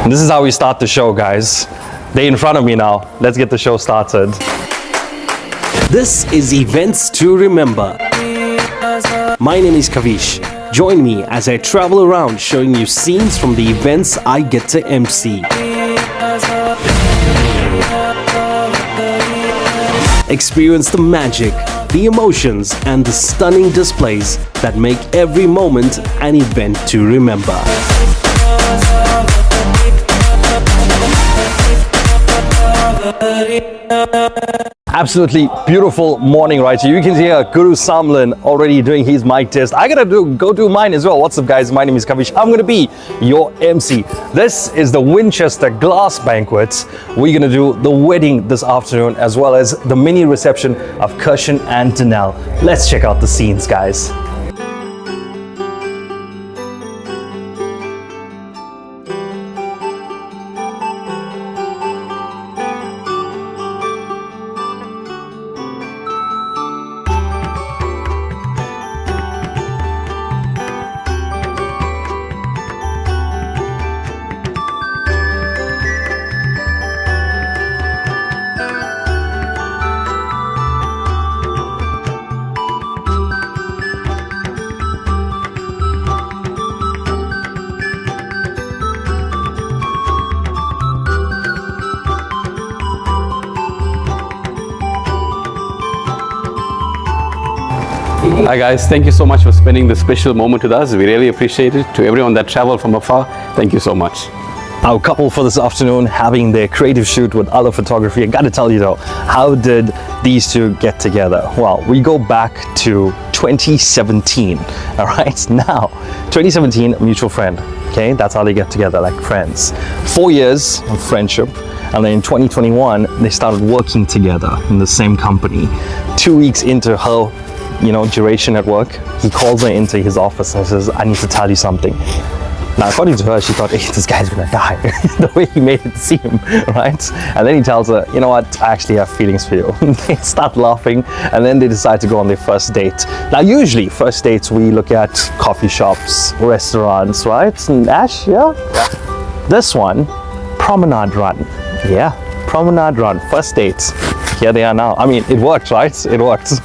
This is how we start the show, guys. They're in front of me now. Let's get the show started. This is Events to Remember. My name is Kavish. Join me as I travel around showing you scenes from the events I get to MC. Experience the magic, the emotions, and the stunning displays that make every moment an event to remember. Absolutely beautiful morning right here. You can hear Guru Samlin already doing his mic test. I gotta go do mine as well. What's up, guys? My name is Kavish. I'm gonna be your MC. This is the Winchester Glass Banquet. We're gonna do the wedding this afternoon as well as the mini reception of Kershin and Denelle. Let's check out the scenes, guys. Hi guys, thank you so much for spending this special moment with us. We really appreciate it. To everyone that traveled from afar, thank you so much. Our couple for this afternoon having their creative shoot with other photography. I gotta tell you though, how did these two get together? Well, we go back to 2017, all right? Now, 2017, mutual friend, okay? That's how they get together, like friends. 4 years of friendship. And then in 2021, they started working together in the same company. 2 weeks into her duration at work, he calls her into his office and says, I need to tell you something. Now, according to her, she thought, hey, this guy's gonna die, the way he made it seem, right? And then he tells her, you know what, I actually have feelings for you. They start laughing, and then they decide to go on their first date. Now, usually, first dates, we look at coffee shops, restaurants, right? And Ash, yeah? This one, promenade run. Yeah, promenade run, first dates. Here they are now. I mean, it worked, right? It worked.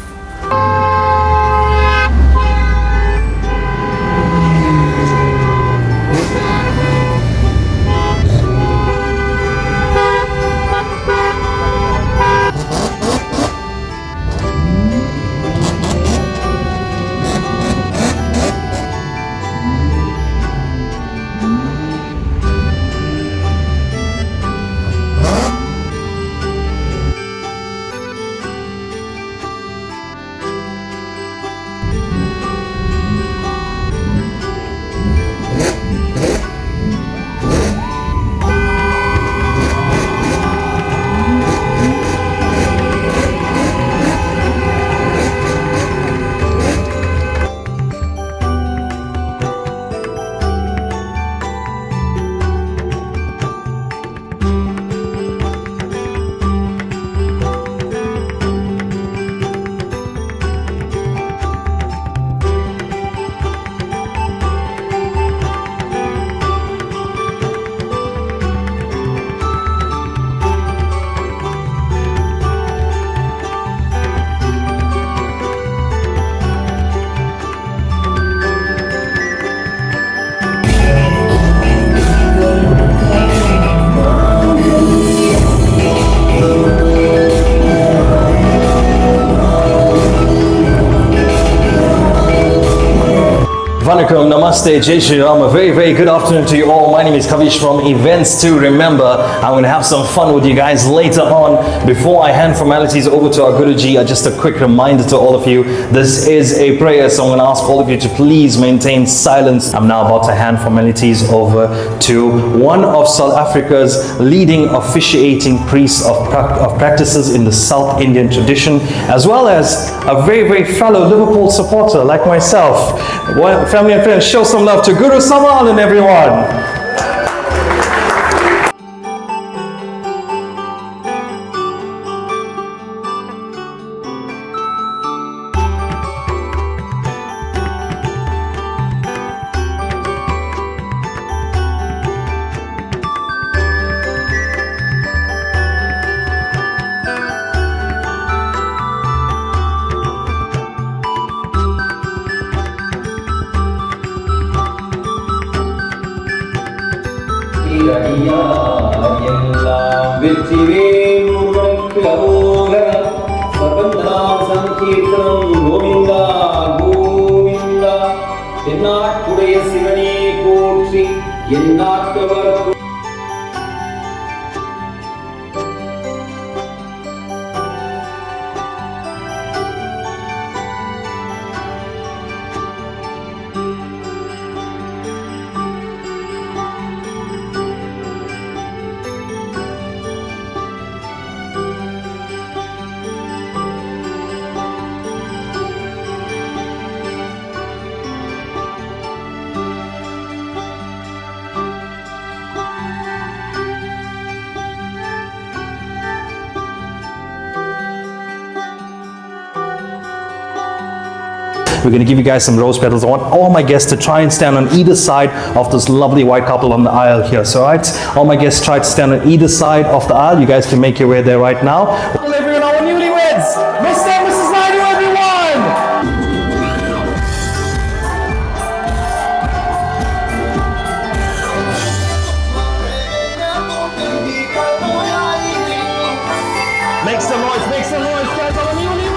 Vanakkam, Namaste, Jai Shri Ram. A very, very good afternoon to you all. My name is Kavish from Events to Remember. I'm going to have some fun with you guys later on. Before I hand formalities over to our Guruji, just a quick reminder to all of you. This is a prayer, so I'm going to ask all of you to please maintain silence. I'm now about to hand formalities over to one of South Africa's leading officiating priests of practices in the South Indian tradition, as well as a very, very fellow Liverpool supporter like myself. Family and friends, show some love to Guru Samal and everyone. We're going to give you guys some rose petals. I want all my guests to try and stand on either side of this lovely white couple on the aisle here. So, right, all my guests try to stand on either side of the aisle. You guys can make your way there right now. Hello everyone, our newlyweds, Mr. and Mrs. Naidu, everyone! Make some noise, guys, our newlyweds!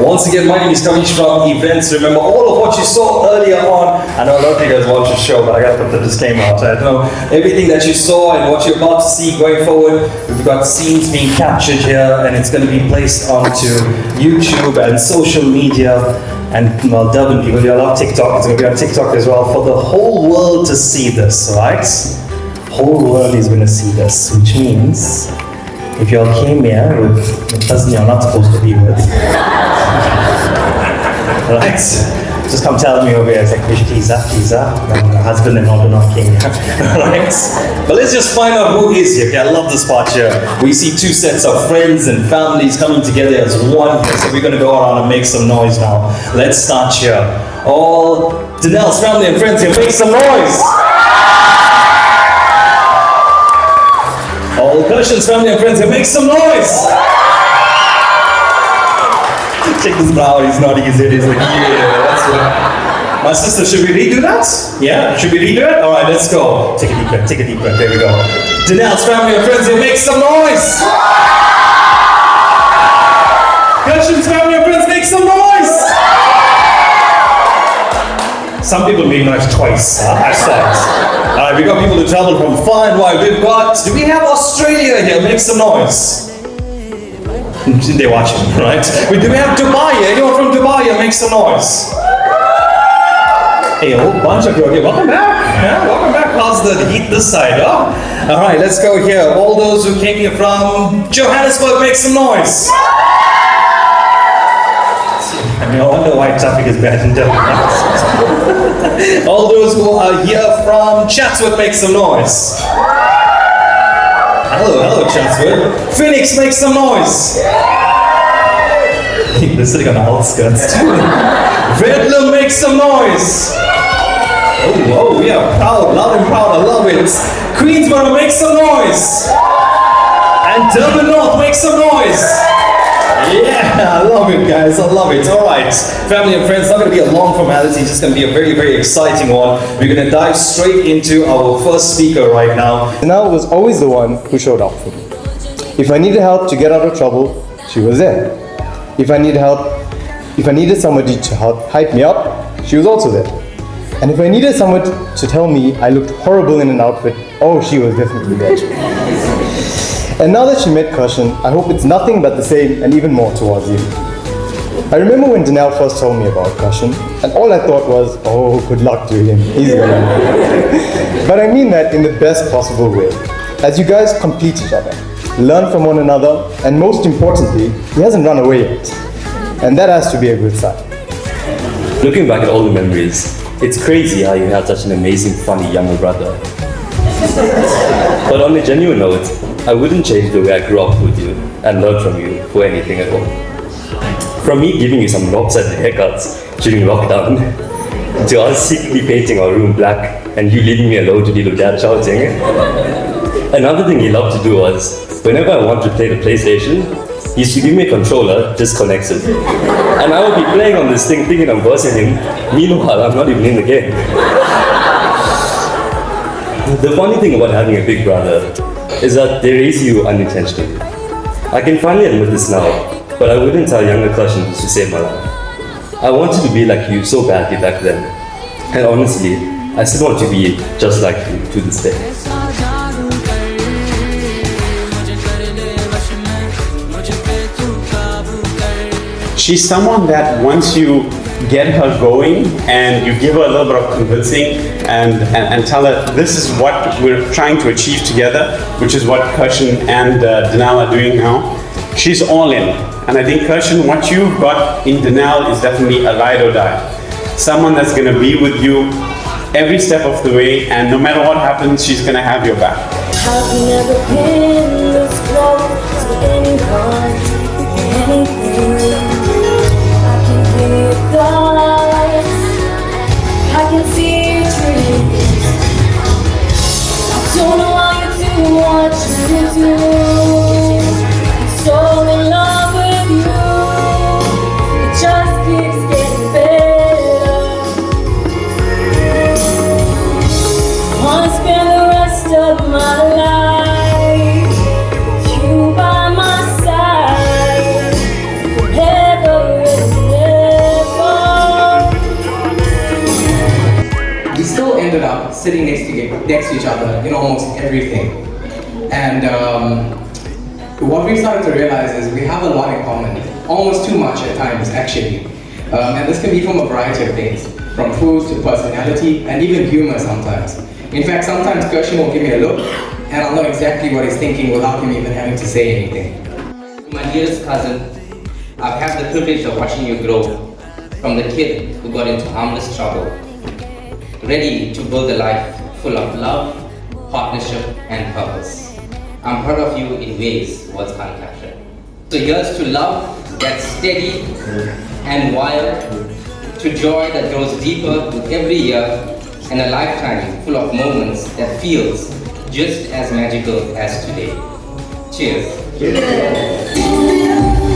Once again, my name is Kershin from Events. Remember all of what you saw earlier on. I know a lot of you guys watch the show, but I gotta put the disclaimer out. I know everything that you saw and what you're about to see going forward. We've got scenes being captured here, and it's going to be placed onto YouTube and social media. And well, Durban people, you love TikTok. It's going to be on TikTok as well for the whole world to see this, right? Whole world is going to see this, which means if you all came here with a person you're not supposed to be with. Right? Just come tell me over here, it's like, teaser. My husband and all do not came here. Right? But let's just find out who is here. Okay, I love this part here. We see two sets of friends and families coming together as one. So we're going to go around and make some noise now. Let's start here. All Denelle's family and friends here, make some noise. All Kershin's family and friends here, make some noise. Check this brow, he's nodding his head, he's like, yeah, that's right. My sister, should we redo that? Yeah, should we redo it? Alright, let's go. Take a deep breath, there we go. Denelle's family and friends here, make some noise! Kershin's family and friends, make some noise! Some people made noise twice, hashtags. Alright, we got people who travel from far and wide. We've got, do we have Australia here? Make some noise. They're watching, right? Do we have Dubai here? Anyone from Dubai here? Make some noise. Hey, a whole bunch of you. Okay, welcome back. Yeah, welcome back. How's the heat this side? Huh? Alright, let's go here. All those who came here from Johannesburg, make some noise. I mean, I wonder why traffic is bad in Durban. All those who are here from Chatsworth, make some noise. Hello, Chatsworth. Phoenix, make some noise. They're sitting on the outskirts too. Redland, make some noise. Oh, we are proud, loud and proud, I love it. Queensborough, make some noise. And Durban North, make some noise. Yeah, I love it, guys. I love it. All right, family and friends, it's not going to be a long formality. It's just going to be a very, very exciting one. We're going to dive straight into our first speaker right now. Denelle was always the one who showed up for me. If I needed help to get out of trouble, she was there. If I needed somebody to help hype me up, she was also there. And if I needed someone to tell me I looked horrible in an outfit, oh, she was definitely there too. And now that she met Kershin, I hope it's nothing but the same and even more towards you. I remember when Denelle first told me about Kershin, and all I thought was, oh, good luck to him, he's gonna. But I mean that in the best possible way. As you guys complete each other, learn from one another, and most importantly, he hasn't run away yet. And that has to be a good sign. Looking back at all the memories, it's crazy how you had such an amazing, funny younger brother. But on a genuine note, I wouldn't change the way I grew up with you and learn from you for anything at all. From me giving you some lopsided haircuts during lockdown, to us secretly painting our room black and you leaving me alone to deal with dad shouting. Another thing he loved to do was, whenever I wanted to play the PlayStation, he used to give me a controller, disconnects it. And I would be playing on this thing thinking I'm bossing him, meanwhile I'm not even in the game. The funny thing about having a big brother is that they raise you unintentionally. I can finally admit this now, but I wouldn't tell younger Kershin to save my life. I wanted to be like you so badly back then. And honestly, I still want to be just like you to this day. She's someone that once you get her going and you give her a little bit of convincing and tell her this is what we're trying to achieve together, which is what Kershin and Denelle are doing now, she's all in. And I think Kershin, what you've got in Denelle is definitely a ride or die. Someone that's going to be with you every step of the way, and no matter what happens, she's going to have your back. I've never been this close to anyone, anything. I can hear your thoughts, I can see your dreams. I don't know why you do what you do. I'm so in love with you. It just keeps getting better. I wanna spend the rest of my life with you by my side, forever and ever. We still ended up sitting next to each other in almost everything. And what we started to realize is we have a lot in common, almost too much at times actually. And this can be from a variety of things, from food to personality and even humor sometimes. In fact, sometimes Kershin will give me a look and I'll know exactly what he's thinking without him even having to say anything. My dearest cousin, I've had the privilege of watching you grow from the kid who got into harmless trouble, ready to build a life full of love, partnership and purpose. I'm proud of you in ways words can't capture. So here's to love that's steady and wild, to joy that grows deeper with every year, and a lifetime full of moments that feels just as magical as today. Cheers.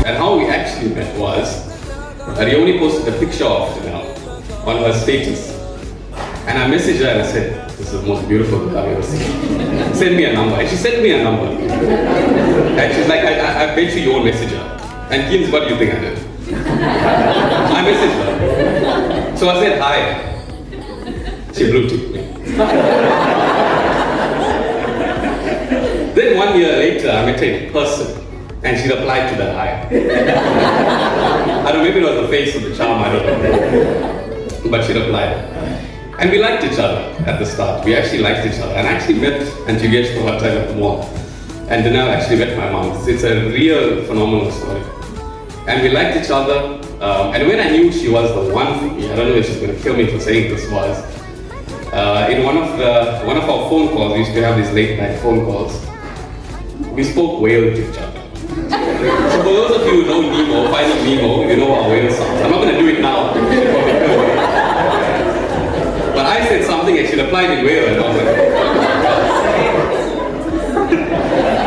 And how we actually met was that he only posted a picture of Denelle on her status. And I messaged her and I said, this is the most beautiful girl I've ever seen. Send me a number. And she sent me a number. And she's like, I bet you won't message her. And Kins, what do you think I did? I messaged her. So I said hi. She blue ticked me. Then 1 year later, I met her in person. And she replied to that hi. I don't know, maybe it was the face of the charm, I don't know. But she replied. And we liked each other at the start. We actually liked each other. And I actually met Antigage for one time at the mall. And Denelle actually met my mom. It's a real phenomenal story. And we liked each other. And when I knew she was the one for me, I don't know if she's going to kill me for saying this, was in one of our phone calls, we used to have these late night phone calls. We spoke whale to each other. So for those of you who know Nemo, Finding Nemo, you know how whale sounds. I'm not going to do it now. But I said something and she replied in whale, and I was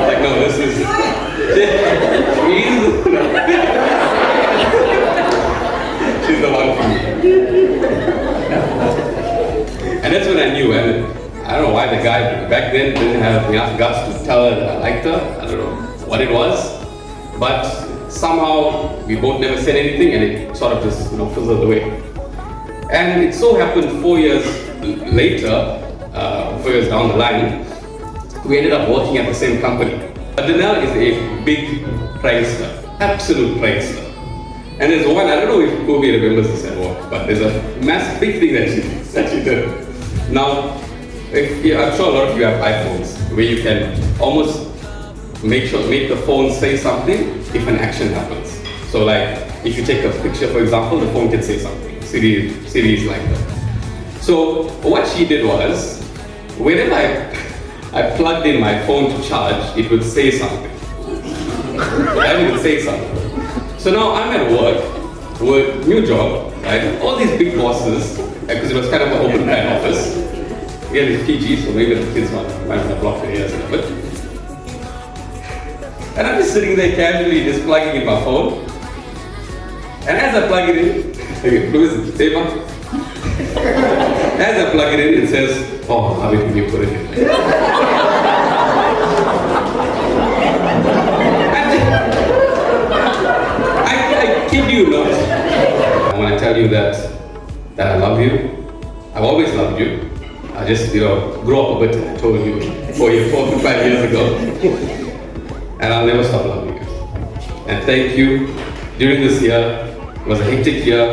like, no, this is. She's the one for me. And that's when I knew, and I don't know why the guy back then didn't have enough guts to tell her that I liked her. I don't know what it was, but somehow we both never said anything, and it sort of just fizzled away. And it so happened 4 years later, 4 years down the line, we ended up working at the same company. Denelle is a big prankster, absolute prankster. And there's one, I don't know if Kobe remembers this at work, but there's a massive big thing that she did. Now, I'm sure a lot of you have iPhones where you can almost make the phone say something if an action happens. So like, if you take a picture, for example, the phone can say something. Siri is like that. So what she did was, whenever I plugged in my phone to charge, it would say something. It would say something. So now I'm at work, new job, right? All these big bosses, because it was kind of an open plan office. Again, it's PG, so maybe the kids might have blocked the ears a little bit. And I'm just sitting there casually just plugging in my phone. And as I plug it in, as I plug it in, it says, oh, how did you put it in? I kid you not. I want to tell you that I love you. I've always loved you. I just, grew up a bit, I told you 4 to 5 years ago. And I'll never stop loving you. And thank you. During this year, it was a hectic year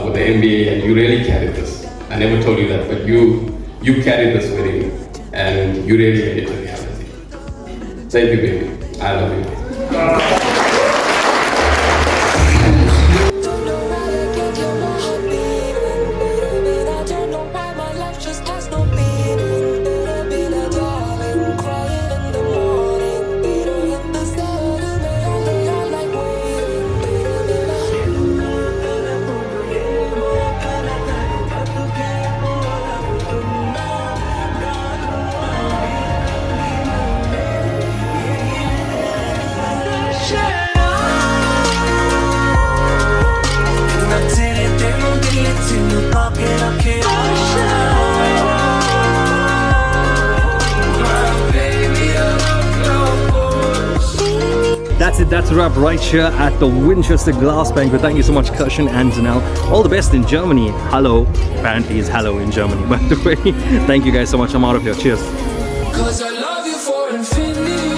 with the MBA, and you really carried this. I never told you that, but you carried this wedding, and you really made it a reality. Thank you, baby. I love you. That's it, that's a wrap right here at the Winchester Glass Banquet. Thank you so much, Kershin and Denelle. All the best in Germany. Hello. Apparently it's hello in Germany, by the way. Thank you guys so much. I'm out of here. Cheers. 'Cause I love you for infinity.